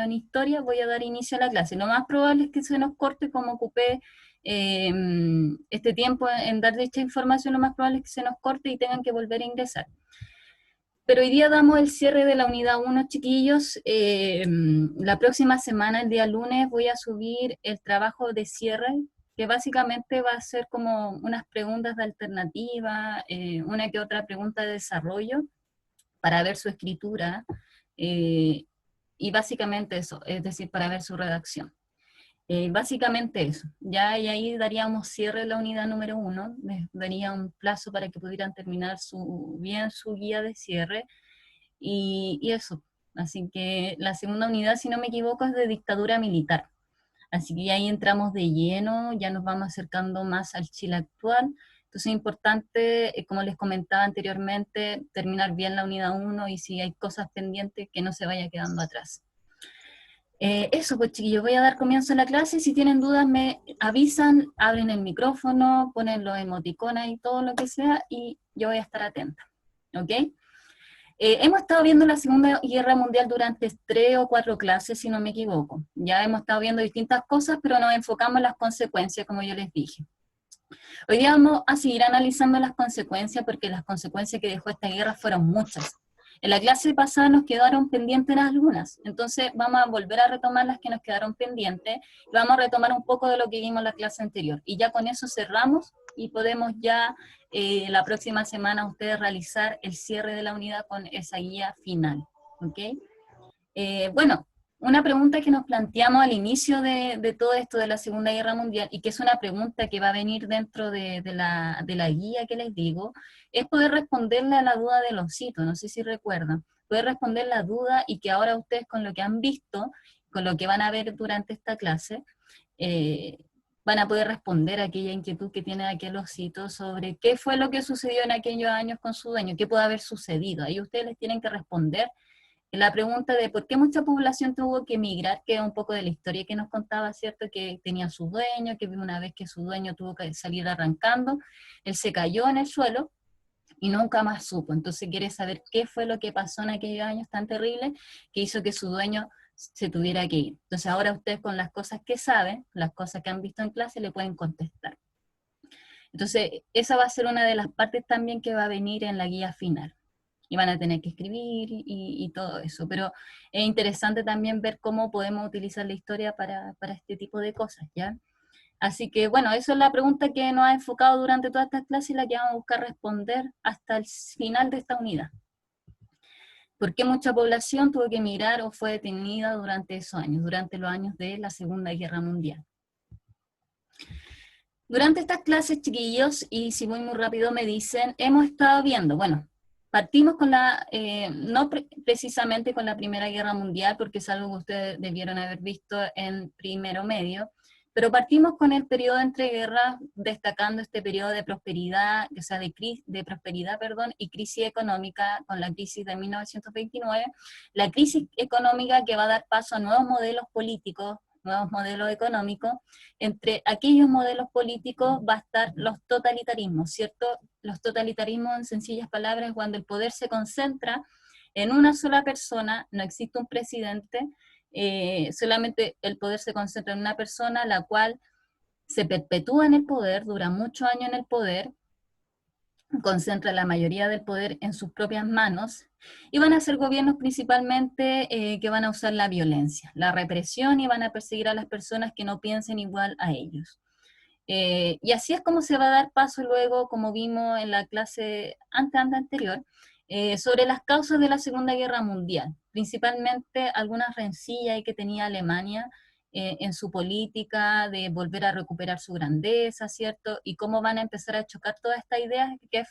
en historia, voy a dar inicio a la clase. Lo más probable es que se nos corte, como ocupé este tiempo en dar dicha información, lo más probable es que se nos corte y tengan que volver a ingresar. Pero hoy día damos el cierre de la unidad 1, chiquillos. La próxima semana, el día lunes, voy a subir el trabajo de cierre, que básicamente va a ser como unas preguntas de alternativa, una que otra pregunta de desarrollo, para ver su escritura, y básicamente eso, es decir, para ver su redacción. Básicamente eso, ya y ahí daríamos cierre de la unidad número 1, les daría un plazo para que pudieran terminar bien su guía de cierre, y eso. Así que la segunda unidad, si no me equivoco, es de dictadura militar. Así que ahí entramos de lleno, ya nos vamos acercando más al Chile actual. Entonces es importante, como les comentaba anteriormente, terminar bien la unidad 1 y si hay cosas pendientes, que no se vaya quedando atrás. Eso pues, chiquillos, voy a dar comienzo a la clase. Si tienen dudas me avisan, abren el micrófono, ponen los emoticones y todo lo que sea, y yo voy a estar atenta, ¿ok? Hemos estado viendo la Segunda Guerra Mundial durante 3 o 4 clases, si no me equivoco. Ya hemos estado viendo distintas cosas, pero nos enfocamos en las consecuencias, como yo les dije. Hoy día vamos a seguir analizando las consecuencias, porque las consecuencias que dejó esta guerra fueron muchas. En la clase pasada nos quedaron pendientes algunas, entonces vamos a volver a retomar las que nos quedaron pendientes, y vamos a retomar un poco de lo que vimos en la clase anterior, y ya con eso cerramos, y podemos ya la próxima semana ustedes realizar el cierre de la unidad con esa guía final, ¿ok? Bueno, una pregunta que nos planteamos al inicio de todo esto de la Segunda Guerra Mundial, y que es una pregunta que va a venir dentro de la guía que les digo, es poder responderle a la duda del osito, no sé si recuerdan, poder responder la duda, y que ahora ustedes con lo que han visto, con lo que van a ver durante esta clase, eh, van a poder responder a aquella inquietud que tiene aquel osito sobre qué fue lo que sucedió en aquellos años con su dueño, qué puede haber sucedido. Ahí ustedes les tienen que responder la pregunta de por qué mucha población tuvo que emigrar, que es un poco de la historia que nos contaba, ¿cierto? Que tenía su dueño, que una vez que su dueño tuvo que salir arrancando, él se cayó en el suelo y nunca más supo. Entonces quiere saber qué fue lo que pasó en aquellos años tan terribles que hizo que su dueño se tuviera que ir. Entonces ahora ustedes, con las cosas que saben, las cosas que han visto en clase, le pueden contestar. Entonces esa va a ser una de las partes también que va a venir en la guía final, y van a tener que escribir y todo eso. Pero es interesante también ver cómo podemos utilizar la historia para este tipo de cosas, ¿ya? Así que, bueno, eso es la pregunta que nos ha enfocado durante todas estas clases, y la que vamos a buscar responder hasta el final de esta unidad. ¿Por qué mucha población tuvo que emigrar o fue detenida durante esos años, durante los años de la Segunda Guerra Mundial? Durante estas clases, chiquillos, y si voy muy rápido me dicen, hemos estado viendo, bueno, partimos con no precisamente con la Primera Guerra Mundial, porque es algo que ustedes debieron haber visto en primero medio, pero partimos con el periodo entre guerras, destacando este periodo de prosperidad, o sea, de prosperidad, perdón, y crisis económica, con la crisis de 1929, la crisis económica que va a dar paso a nuevos modelos políticos, nuevos modelos económicos. Entre aquellos modelos políticos va a estar los totalitarismos, ¿cierto? Los totalitarismos, en sencillas palabras, cuando el poder se concentra en una sola persona, no existe un presidente, solamente el poder se concentra en una persona, la cual se perpetúa en el poder, dura muchos años en el poder, concentra la mayoría del poder en sus propias manos, y van a ser gobiernos principalmente que van a usar la violencia, la represión, y van a perseguir a las personas que no piensen igual a ellos. Y así es como se va a dar paso luego, como vimos en la clase anterior, sobre las causas de la Segunda Guerra Mundial, principalmente algunas rencillas que tenía Alemania en su política de volver a recuperar su grandeza, ¿cierto? Y cómo van a empezar a chocar todas estas ideas que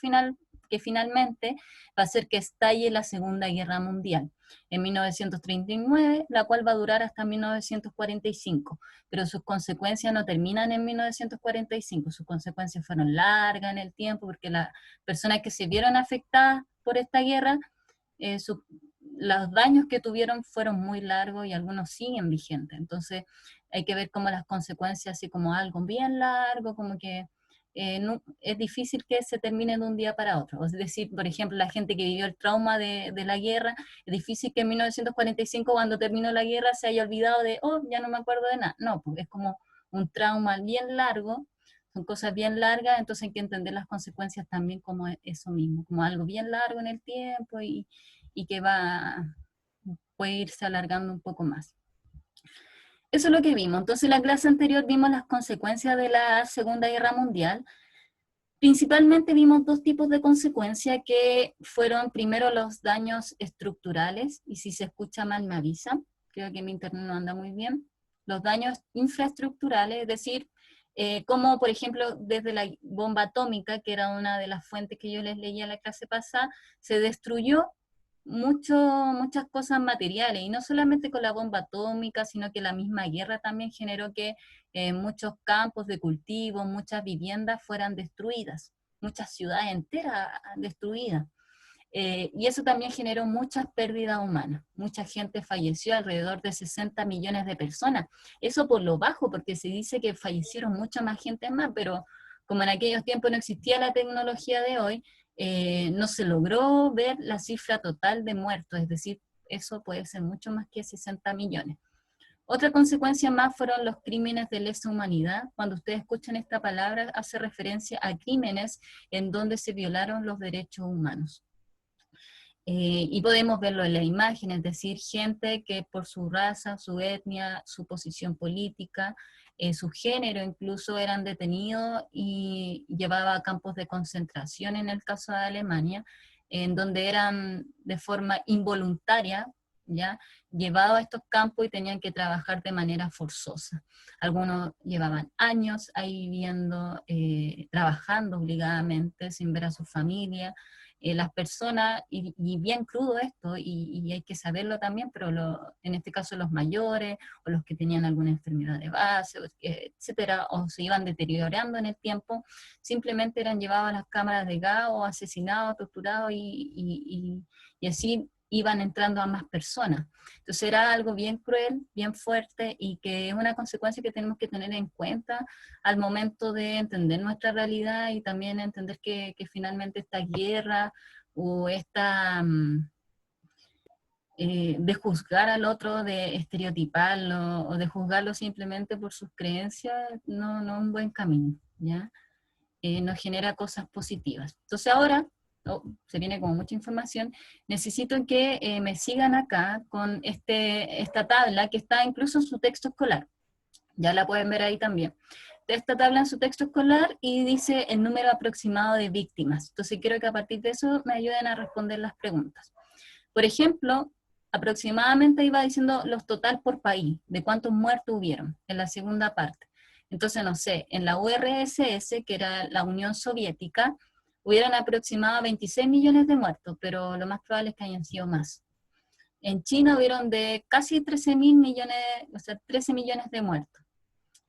finalmente va a hacer que estalle la Segunda Guerra Mundial en 1939, la cual va a durar hasta 1945, pero sus consecuencias no terminan en 1945, sus consecuencias fueron largas en el tiempo, porque las personas que se vieron afectadas por esta guerra, eh, su, los daños que tuvieron fueron muy largos y algunos siguen vigentes. Entonces hay que ver cómo las consecuencias, así como algo bien largo, como que es difícil que se termine de un día para otro. Es decir, por ejemplo, la gente que vivió el trauma de la guerra, es difícil que en 1945, cuando terminó la guerra, se haya olvidado de, oh, ya no me acuerdo de nada. No, pues es como un trauma bien largo, son cosas bien largas, entonces hay que entender las consecuencias también como eso mismo, como algo bien largo en el tiempo y que puede irse alargando un poco más. Eso es lo que vimos. Entonces, en la clase anterior vimos las consecuencias de la Segunda Guerra Mundial. Principalmente vimos dos tipos de consecuencias que fueron primero los daños estructurales, y si se escucha mal me avisan, creo que mi internet no anda muy bien. Los daños infraestructurales, es decir, como por ejemplo desde la bomba atómica, que era una de las fuentes que yo les leía en la clase pasada, se destruyó muchas cosas materiales, y no solamente con la bomba atómica, sino que la misma guerra también generó que muchos campos de cultivo, muchas viviendas fueran destruidas, muchas ciudades enteras destruidas. Y eso también generó muchas pérdidas humanas. Mucha gente falleció, alrededor de 60 millones de personas. Eso por lo bajo, porque se dice que fallecieron mucha más gente más, pero como en aquellos tiempos no existía la tecnología de hoy, no se logró ver la cifra total de muertos, es decir, eso puede ser mucho más que 60 millones. Otra consecuencia más fueron los crímenes de lesa humanidad. Cuando ustedes escuchan esta palabra, hace referencia a crímenes en donde se violaron los derechos humanos. Y podemos verlo en la imagen, es decir, gente que por su raza, su etnia, su posición política, su género incluso eran detenidos y llevados a campos de concentración en el caso de Alemania, en donde eran de forma involuntaria, ¿ya?, llevados a estos campos y tenían que trabajar de manera forzosa. Algunos llevaban años ahí viviendo, trabajando obligadamente sin ver a su familia. Las personas, y bien crudo esto, y hay que saberlo también, pero en este caso los mayores, o los que tenían alguna enfermedad de base, etcétera, o se iban deteriorando en el tiempo, simplemente eran llevados a las cámaras de gas, o asesinados, torturados, y así iban entrando a más personas. Entonces era algo bien cruel, bien fuerte, y que es una consecuencia que tenemos que tener en cuenta al momento de entender nuestra realidad, y también entender que finalmente esta guerra o esta de juzgar al otro, de estereotiparlo o de juzgarlo simplemente por sus creencias, no es un buen camino, ¿ya? Nos genera cosas positivas. Entonces ahora, se viene como mucha información, necesito que me sigan acá con esta tabla que está incluso en su texto escolar. Ya la pueden ver ahí también. Esta tabla en su texto escolar y dice el número aproximado de víctimas. Entonces quiero que a partir de eso me ayuden a responder las preguntas. Por ejemplo, aproximadamente iba diciendo los total por país, de cuántos muertos hubieron en la segunda parte. Entonces, no sé, en la URSS, que era la Unión Soviética, hubieron aproximadamente 26 millones de muertos, pero lo más probable es que hayan sido más. En China hubieron de casi 13 mil millones, o sea, 13 millones de muertos.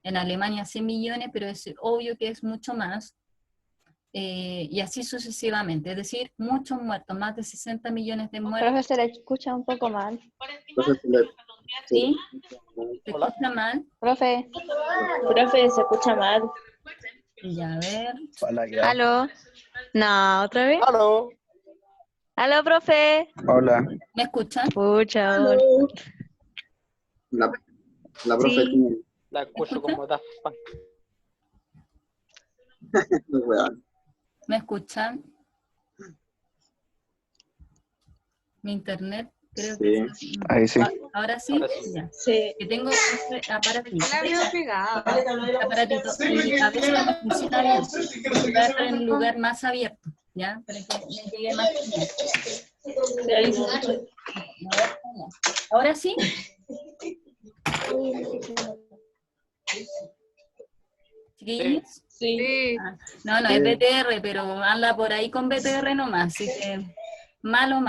En Alemania 100 millones, pero es obvio que es mucho más. Y así sucesivamente, es decir, muchos muertos, más de 60 millones de muertos. Profe, se le escucha un poco mal. ¿Sí? ¿Se Hola. escucha mal? Profe. Profe, se escucha mal. Ya, a ver. ¿Aló? No, ¿otra vez? Aló. ¿Aló, profe? Hola, ¿Me escuchan? Pucha, hola. la profe Sí. tiene La escucho como Daft Punk. weón. ¿Me escuchan? Mi internet, creo Sí. que Ahí sí. ahora sí. Ahora sí. Ya. Sí. Que tengo este aparatito. La había pegado. Este aparatito, y a veces no funciona bien. Voy a estar en un lugar más abierto, ¿ya? Para que me llegue más señal. ¿Ahora sí? ¿Chiquillos? Sí. Ah, no, es BTR, pero anda por ahí con BTR nomás, así que malo.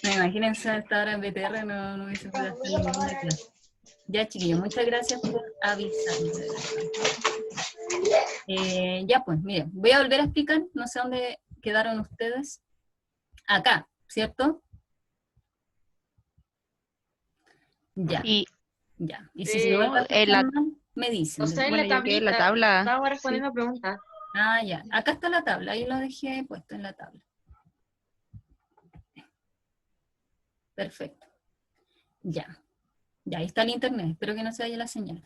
Imagínense a esta hora en BTR, no hubiese podido hacer ninguna clase. Ya, chiquillos, muchas gracias por avisarme. Ya pues, miren, voy a volver a explicar, no sé dónde quedaron ustedes. Acá, ¿cierto? Ya. Y Ya. Y si se vuelve a en la, escuchar mal, me dicen. O sea, en Bueno, la yo quedé en la tablita. tabla. Estaba respondiendo preguntas. Ah, ya. Acá está la tabla, ahí lo dejé puesto en la tabla. Perfecto. Ya. Ya, ahí está el internet, espero que no se vaya la señal.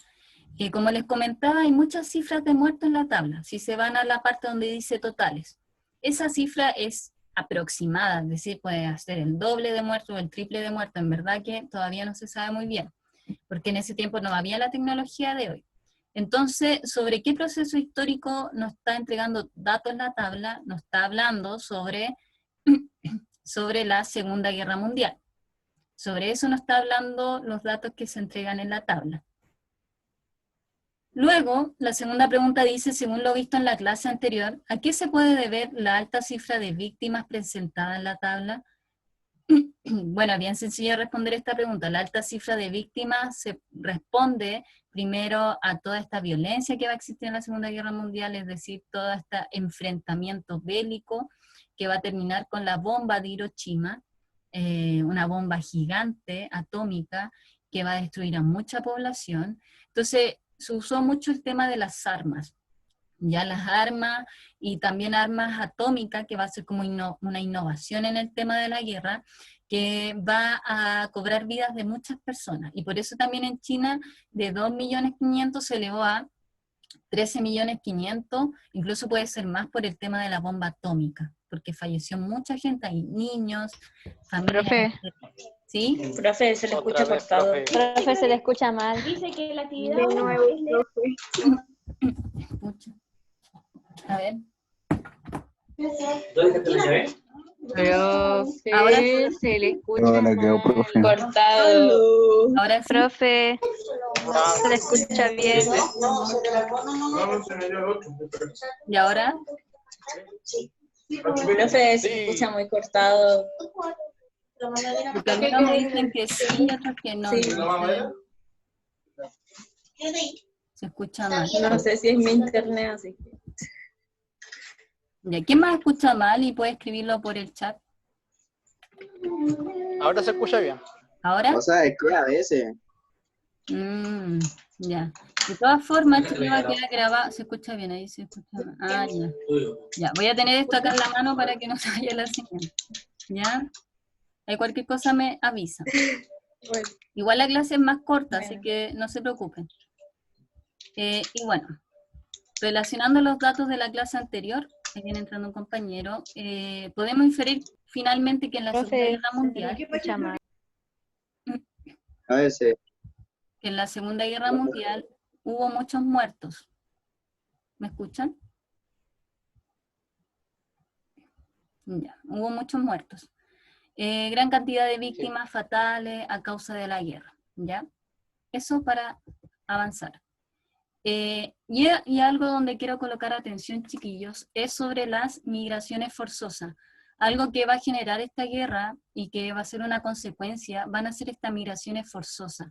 Como les comentaba, hay muchas cifras de muertos en la tabla. Si se van a la parte donde dice totales, esa cifra es aproximada, es decir, puede ser el doble de muertos o el triple de muertos. En verdad que todavía no se sabe muy bien, porque en ese tiempo no había la tecnología de hoy. Entonces, ¿sobre qué proceso histórico nos está entregando datos en la tabla? Nos está hablando sobre, sobre la Segunda Guerra Mundial. Sobre eso nos está hablando los datos que se entregan en la tabla. Luego, la segunda pregunta dice, según lo visto en la clase anterior, ¿a qué se puede deber la alta cifra de víctimas presentada en la tabla? Bueno, bien sencillo responder esta pregunta. La alta cifra de víctimas se responde primero a toda esta violencia que va a existir en la Segunda Guerra Mundial, es decir, todo este enfrentamiento bélico que va a terminar con la bomba de Hiroshima, una bomba gigante, atómica, que va a destruir a mucha población. Entonces, se usó mucho el tema de las armas. Ya las armas y también armas atómicas, que va a ser como una innovación en el tema de la guerra, que va a cobrar vidas de muchas personas. Y por eso también en China de 2.500.000 se elevó a 13.500.000, incluso puede ser más por el tema de la bomba atómica, porque falleció mucha gente, hay niños, familias. Profe. ¿Sí? Profe, se le Otra escucha vez, cortado. profe. Profe, se le escucha mal. Dice que la actividad De nuevo, Escucha. A ver. Profe, Ahora sí. se le escucha Hola, quedó, mal. profe. Cortado. Ahora sí. Profe, se le escucha bien. ¿Y ahora? Profe, se Sí. escucha muy cortado. Porque algunos me dicen que sí y otros que no. Sí. Se escucha mal. No sé si es mi internet, así que. ¿Ya? ¿Quién más escucha mal y puede escribirlo por el chat? Ahora se escucha bien. ¿Ahora? O sea, es que a veces. Ya. De todas formas, esto que va a quedar grabado, se escucha bien, ahí se escucha mal. Ah, ya. Ya, voy a tener esto acá en la mano para que no se vaya la señal. ¿Ya? Hay cualquier cosa me avisa. Bueno, Igual la clase es más corta, así Bueno. que no se preocupen. Y bueno, relacionando los datos de la clase anterior, ahí viene entrando un compañero, podemos inferir finalmente que en la Segunda Profe, Guerra se le Mundial, escucha mal. A veces. que en la Segunda Guerra Mundial hubo muchos muertos. ¿Me escuchan? Ya, hubo muchos muertos. Gran cantidad de víctimas fatales a causa de la guerra, ¿ya? Eso para avanzar. Y algo donde quiero colocar atención, chiquillos, es sobre las migraciones forzosas. Algo que va a generar esta guerra y que va a ser una consecuencia, van a ser estas migraciones forzosas.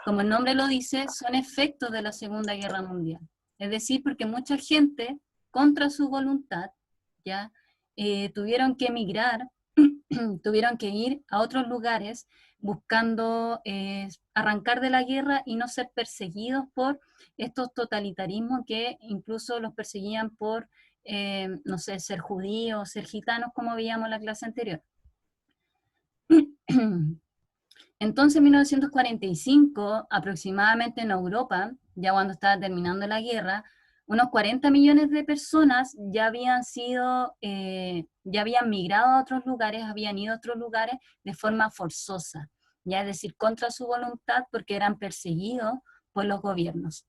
Como el nombre lo dice, son efectos de la Segunda Guerra Mundial. Es decir, porque mucha gente, contra su voluntad, ¿ya? Tuvieron que emigrar, tuvieron que ir a otros lugares buscando arrancar de la guerra y no ser perseguidos por estos totalitarismos que incluso los perseguían por, no sé, ser judíos, ser gitanos, como veíamos en la clase anterior. Entonces, en 1945, aproximadamente en Europa, ya cuando estaba terminando la guerra, unos 40 millones de personas ya habían sido, ya habían migrado a otros lugares, habían ido a otros lugares de forma forzosa, ya es decir, contra su voluntad porque eran perseguidos por los gobiernos.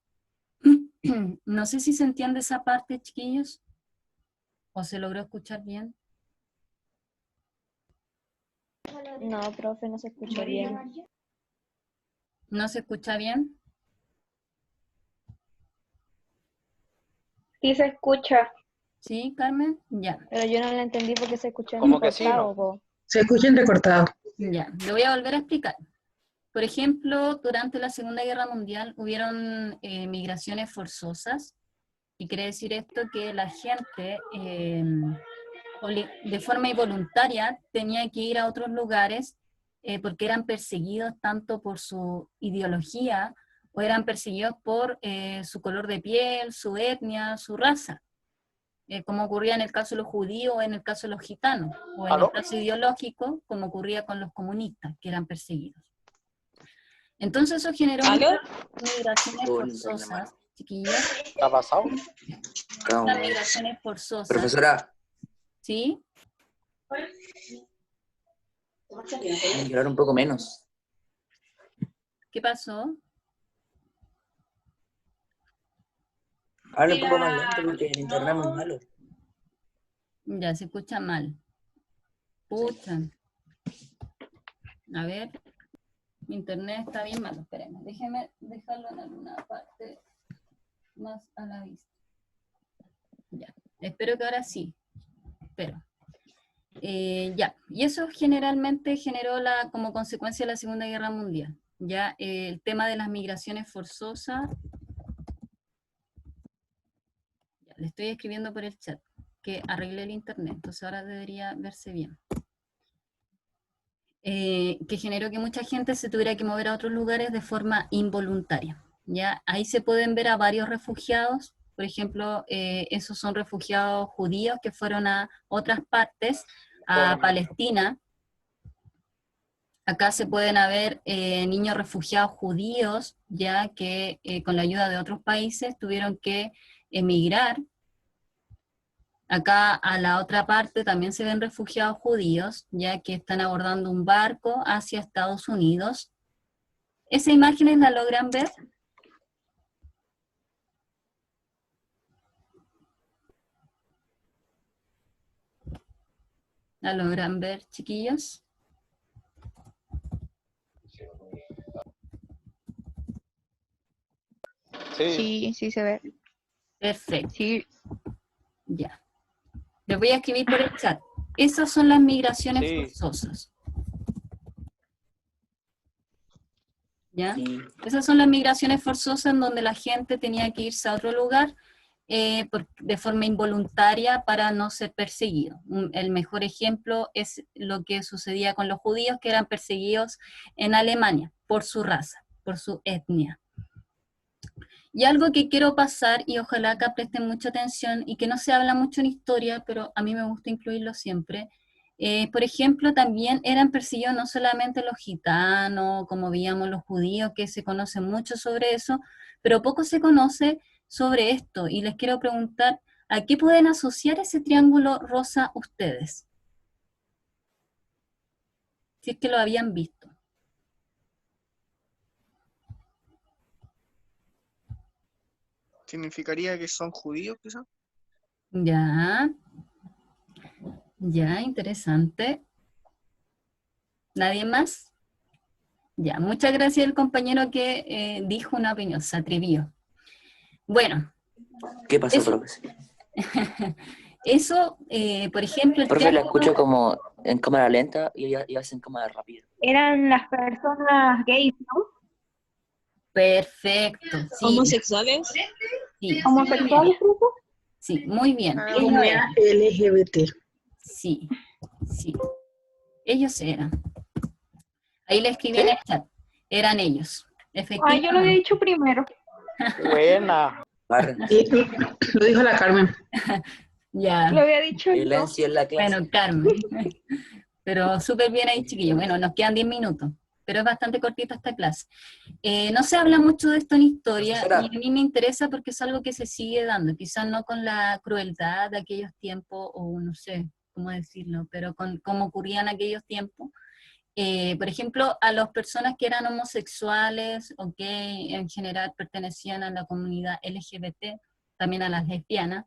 No sé si se entiende esa parte, chiquillos, o se logró escuchar bien. No, profe, no se escucha bien. ¿No se escucha bien? Sí se escucha. ¿Sí, Carmen? Ya. Pero yo no la entendí porque se escuchó Como que sí, cortado, ¿no? po. Se escucha entrecortado. Ya, le voy a volver a explicar. Por ejemplo, durante la Segunda Guerra Mundial hubieron migraciones forzosas, y quiere decir esto que la gente de forma involuntaria tenía que ir a otros lugares porque eran perseguidos tanto por su ideología o eran perseguidos por su color de piel, su etnia, su raza, como ocurría en el caso de los judíos o en el caso de los gitanos, o en ¿Aló? el caso ideológico, como ocurría con los comunistas, que eran perseguidos. Entonces eso generó ¿Aló? migraciones forzosas, chiquillos, ¿Qué ha pasado? las migraciones forzosas, Profesora, ¿sí? tiene que hablar un poco menos. ¿Qué pasó? Habla un poco más lento porque el internet es muy malo. Ya, se escucha mal. Escuchan. A ver, mi internet está bien malo, espérenme, déjeme dejarlo en alguna parte más a la vista. Ya, espero que ahora sí, espero. Ya, y eso generalmente generó como consecuencia de la Segunda Guerra Mundial. Ya, el tema de las migraciones forzosas, ya, le estoy escribiendo por el chat, que arreglé el internet, entonces ahora debería verse bien. Que generó que mucha gente se tuviera que mover a otros lugares de forma involuntaria. ¿Ya? Ahí se pueden ver a varios refugiados, por ejemplo, esos son refugiados judíos que fueron a otras partes, a Palestina. Acá se pueden ver niños refugiados judíos, ya que con la ayuda de otros países tuvieron que emigrar. Acá a la otra parte también se ven refugiados judíos, ya que están abordando un barco hacia Estados Unidos. ¿Esa imagen la logran ver? ¿La logran ver, chiquillos? Sí. Sí, sí se ve. Perfecto, Sí. ya. Les voy a escribir por el chat. Esas son las migraciones Sí. forzosas. ¿Ya? Sí. Esas son las migraciones forzosas en donde la gente tenía que irse a otro lugar de forma involuntaria para no ser perseguido. El mejor ejemplo es lo que sucedía con los judíos, que eran perseguidos en Alemania por su raza, por su etnia. Y algo que quiero pasar, y ojalá acá presten mucha atención, y que no se habla mucho en historia, pero a mí me gusta incluirlo siempre. Por ejemplo, también eran perseguidos no solamente los gitanos, como veíamos los judíos, que se conoce mucho sobre eso, pero poco se conoce sobre esto. Y les quiero preguntar, ¿a qué pueden asociar ese triángulo rosa ustedes? Si es que lo habían visto. ¿Significaría que son judíos, quizás? Ya, ya, interesante. ¿Nadie más? Ya, muchas gracias al compañero que dijo una opinión, se atrevió. Bueno. ¿Qué pasó, Eso, profe? eso por ejemplo... El Profe, la triángulo... escucho como en cámara lenta y ella en cámara rápida. Eran las personas gays, ¿no? Perfecto, sí. ¿Homosexuales? Sí, ¿Homosexuales, profe? sí, muy bien. Comunidad LGBT. Sí, sí. Ellos eran. Ahí le escribí en el chat. Eran ellos. Efectivamente. Yo lo había dicho primero. Buena. Lo dijo la Carmen. Ya. Lo había dicho yo. Silencio en la clase. Bueno, Carmen. Pero súper bien ahí, chiquillos. Bueno, nos quedan 10 minutos, pero es bastante cortita esta clase. No se habla mucho de esto en historia, Profesora. y a mí me interesa porque es algo que se sigue dando, quizás no con la crueldad de aquellos tiempos, o no sé cómo decirlo, pero con cómo ocurría en aquellos tiempos. Por ejemplo, a las personas que eran homosexuales o que en general pertenecían a la comunidad LGBT, también a las lesbianas,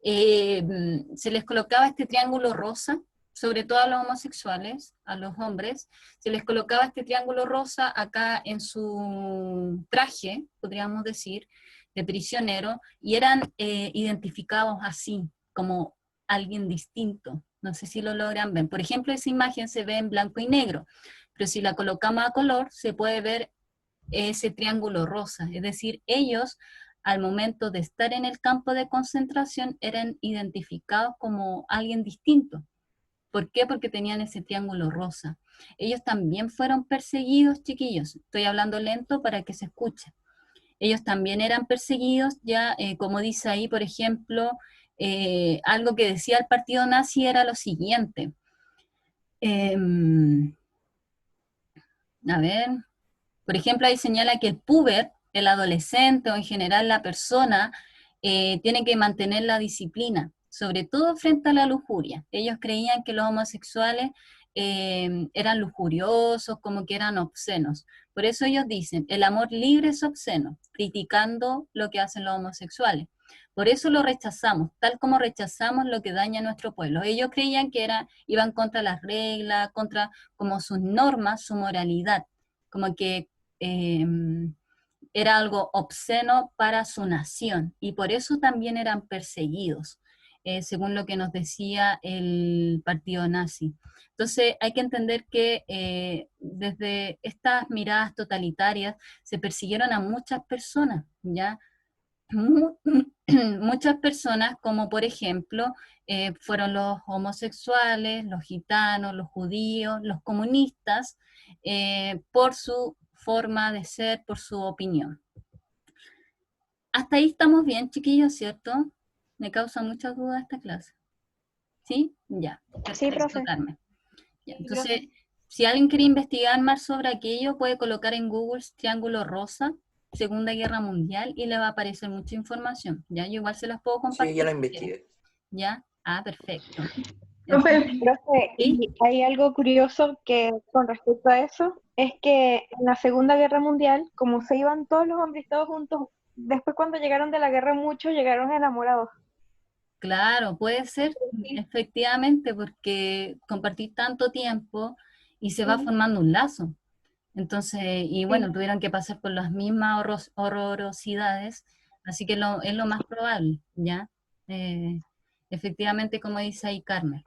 se les colocaba este triángulo rosa, sobre todo a los homosexuales, a los hombres, se les colocaba este triángulo rosa acá en su traje, podríamos decir, de prisionero, y eran identificados así, como alguien distinto. No sé si lo logran ver. Por ejemplo, esa imagen se ve en blanco y negro, pero si la colocamos a color, se puede ver ese triángulo rosa. Es decir, ellos, al momento de estar en el campo de concentración, eran identificados como alguien distinto. ¿Por qué? Porque tenían ese triángulo rosa. Ellos también fueron perseguidos, chiquillos. Estoy hablando lento para que se escuche. ellos también eran perseguidos, ya como dice ahí, por ejemplo, algo que decía el partido nazi era lo siguiente. A ver, por ejemplo, ahí señala que el puber, el adolescente o en general la persona, tiene que mantener la disciplina, sobre todo frente a la lujuria. Ellos creían que los homosexuales eran lujuriosos, como que eran obscenos. Por eso ellos dicen, el amor libre es obsceno, criticando lo que hacen los homosexuales. Por eso lo rechazamos, tal como rechazamos lo que daña a nuestro pueblo. Ellos creían que iban contra las reglas, contra como sus normas, su moralidad, como que era algo obsceno para su nación, y por eso también eran perseguidos, según lo que nos decía el partido nazi. Entonces hay que entender que desde estas miradas totalitarias se persiguieron a muchas personas, ¿ya? Muchas personas, como por ejemplo, fueron los homosexuales, los gitanos, los judíos, los comunistas, por su forma de ser, por su opinión. Hasta ahí estamos bien, chiquillos, ¿cierto? Me causa muchas dudas esta clase. ¿Sí? Ya. Sí, Perfecto, profe. Carmen. Ya, Sí, entonces, si alguien quiere investigar más sobre aquello, puede colocar en Google Triángulo Rosa, Segunda Guerra Mundial, y le va a aparecer mucha información. Ya, yo igual se las puedo compartir. Sí, ya lo si quieren. investigué. ¿Ya? Ah, perfecto. Profe, Profe, ¿Sí? y hay algo curioso que con respecto a eso, es que en la Segunda Guerra Mundial, como se iban todos los hombres todos juntos, después cuando llegaron de la guerra muchos llegaron enamorados. Claro, puede ser, Sí, efectivamente, porque compartir tanto tiempo y se va sí, formando un lazo. Entonces, y bueno, sí. tuvieron que pasar por las mismas horrorosidades, así que es lo más probable, ¿ya? Eh, Efectivamente, como dice ahí Carmen.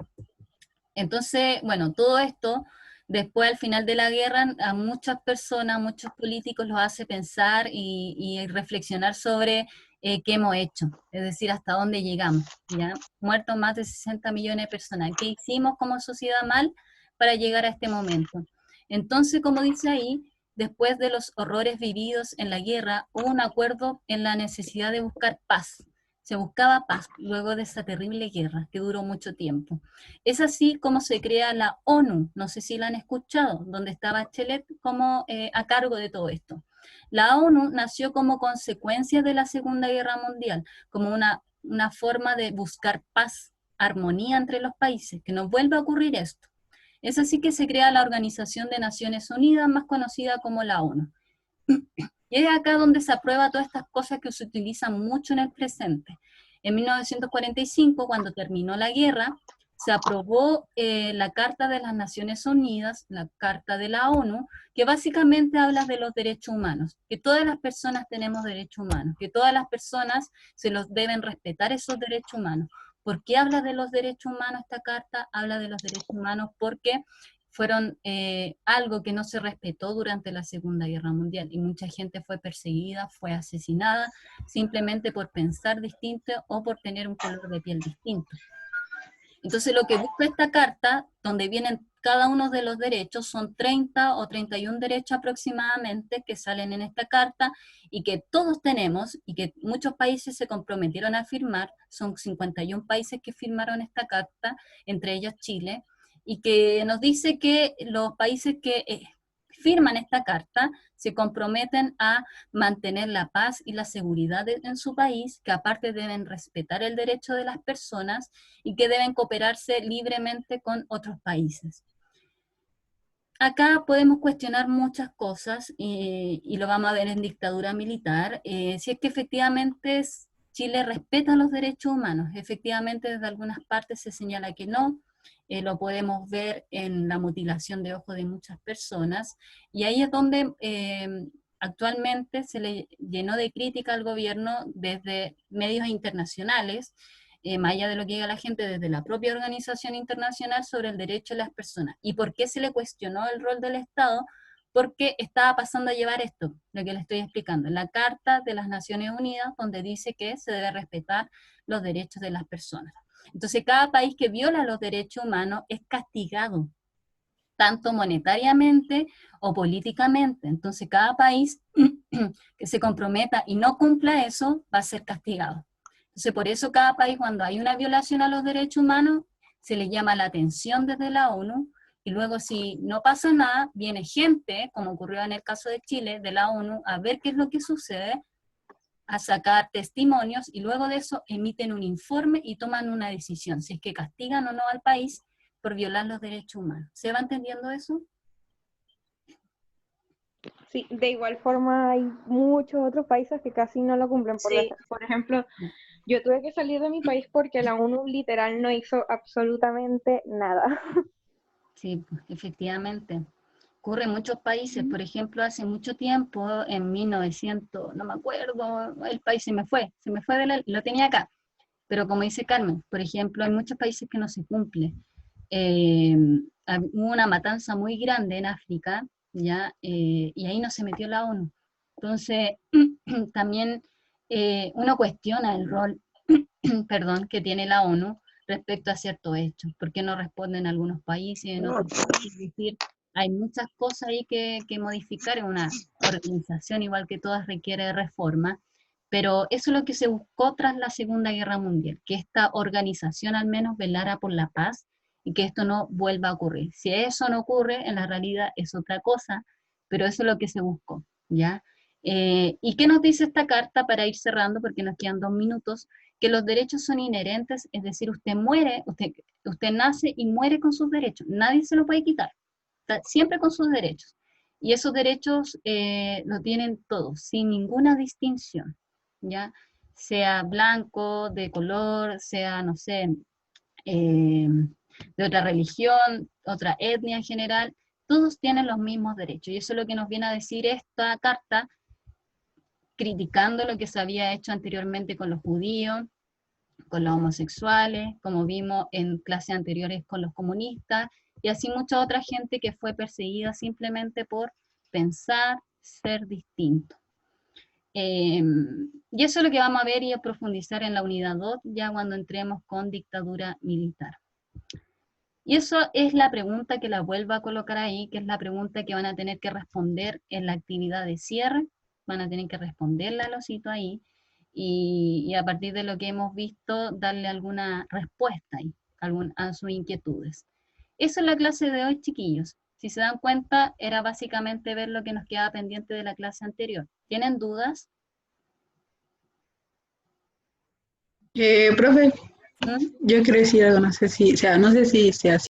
Entonces, bueno, todo esto, después al final de la guerra, a muchas personas, muchos políticos los hace pensar y reflexionar sobre qué hemos hecho, es decir, hasta dónde llegamos, ¿ya? Muertos más de 60 millones de personas. ¿Qué hicimos como sociedad mal para llegar a este momento? Entonces, como dice ahí, después de los horrores vividos en la guerra, hubo un acuerdo en la necesidad de buscar paz. Se buscaba paz luego de esa terrible guerra que duró mucho tiempo. Es así como se crea la ONU, no sé si la han escuchado, donde está Bachelet como a cargo de todo esto. La ONU nació como consecuencia de la Segunda Guerra Mundial, como una forma de buscar paz, armonía entre los países, que no vuelva a ocurrir esto. Es así que se crea la Organización de Naciones Unidas, más conocida como la ONU. Y es acá donde se aprueba todas estas cosas que se utilizan mucho en el presente. En 1945, cuando terminó la guerra, se aprobó la Carta de las Naciones Unidas, la Carta de la ONU, que básicamente habla de los derechos humanos, que todas las personas tenemos derechos humanos, que todas las personas se los deben respetar esos derechos humanos. ¿Por qué habla de los derechos humanos esta carta? Habla de los derechos humanos porque fueron algo que no se respetó durante la Segunda Guerra Mundial y mucha gente fue perseguida, fue asesinada simplemente por pensar distinto o por tener un color de piel distinto. Entonces lo que busca esta carta, donde vienen cada uno de los derechos, son 30 o 31 derechos aproximadamente que salen en esta carta y que todos tenemos y que muchos países se comprometieron a firmar, son 51 países que firmaron esta carta, entre ellos Chile, y que nos dice que los países que firman esta carta se comprometen a mantener la paz y la seguridad en su país, que aparte deben respetar el derecho de las personas y que deben cooperarse libremente con otros países. Acá podemos cuestionar muchas cosas y lo vamos a ver en dictadura militar, si es que efectivamente Chile respeta los derechos humanos. Efectivamente desde algunas partes se señala que no, lo podemos ver en la mutilación de ojos de muchas personas, y ahí es donde actualmente se le llenó de crítica al gobierno desde medios internacionales, más allá de lo que diga la gente, desde la propia organización internacional sobre el derecho de las personas. ¿Y por qué se le cuestionó el rol del Estado? Porque estaba pasando a llevar esto, lo que le estoy explicando, en la Carta de las Naciones Unidas, donde dice que se debe respetar los derechos de las personas. Entonces, cada país que viola los derechos humanos es castigado, tanto monetariamente o políticamente. Entonces, cada país que se comprometa y no cumpla eso, va a ser castigado. Entonces, por eso cada país, cuando hay una violación a los derechos humanos, se le llama la atención desde la ONU, y luego si no pasa nada, viene gente, como ocurrió en el caso de Chile, de la ONU, a ver qué es lo que sucede, a sacar testimonios, y luego de eso emiten un informe y toman una decisión, si es que castigan o no al país por violar los derechos humanos. ¿Se va entendiendo eso? Sí, de igual forma hay muchos otros países que casi no lo cumplen. Por ejemplo, yo tuve que salir de mi país porque la ONU literal no hizo absolutamente nada. Sí, efectivamente. Ocurre en muchos países, por ejemplo, hace mucho tiempo, en 1900, no me acuerdo, el país se me fue lo tenía acá, pero como dice Carmen, por ejemplo, hay muchos países que no se cumple. Hubo una matanza muy grande en África, ¿ya? Y ahí no se metió la ONU. Entonces, también uno cuestiona el rol, perdón, que tiene la ONU respecto a ciertos hechos, por qué no responden algunos países, en otros países, es decir, hay muchas cosas ahí que modificar en una organización, igual que todas requiere reforma, pero eso es lo que se buscó tras la Segunda Guerra Mundial, que esta organización al menos velara por la paz y que esto no vuelva a ocurrir. Si eso no ocurre, en la realidad es otra cosa, pero eso es lo que se buscó, ¿ya? ¿Y qué nos dice esta carta para ir cerrando, porque nos quedan 2 minutos? Que los derechos son inherentes, es decir, usted muere, usted nace y muere con sus derechos, nadie se lo puede quitar, está siempre con sus derechos. Y esos derechos lo tienen todos, sin ninguna distinción, ¿ya? Sea blanco, de color, sea, no sé, de otra religión, otra etnia en general, todos tienen los mismos derechos. Y eso es lo que nos viene a decir esta carta, criticando lo que se había hecho anteriormente con los judíos, con los homosexuales, como vimos en clases anteriores con los comunistas, y así mucha otra gente que fue perseguida simplemente por pensar ser distinto. Y eso es lo que vamos a ver y a profundizar en la unidad 2, ya cuando entremos con dictadura militar. Y eso es la pregunta que la vuelvo a colocar ahí, que es la pregunta que van a tener que responder en la actividad de cierre, van a tener que responderla a los hitos ahí, y a partir de lo que hemos visto, darle alguna respuesta ahí, a sus inquietudes. Esa es la clase de hoy, chiquillos. Si se dan cuenta, era básicamente ver lo que nos quedaba pendiente de la clase anterior. ¿Tienen dudas? Profe, ¿Mm? yo quiero decir algo, no sé si sea así.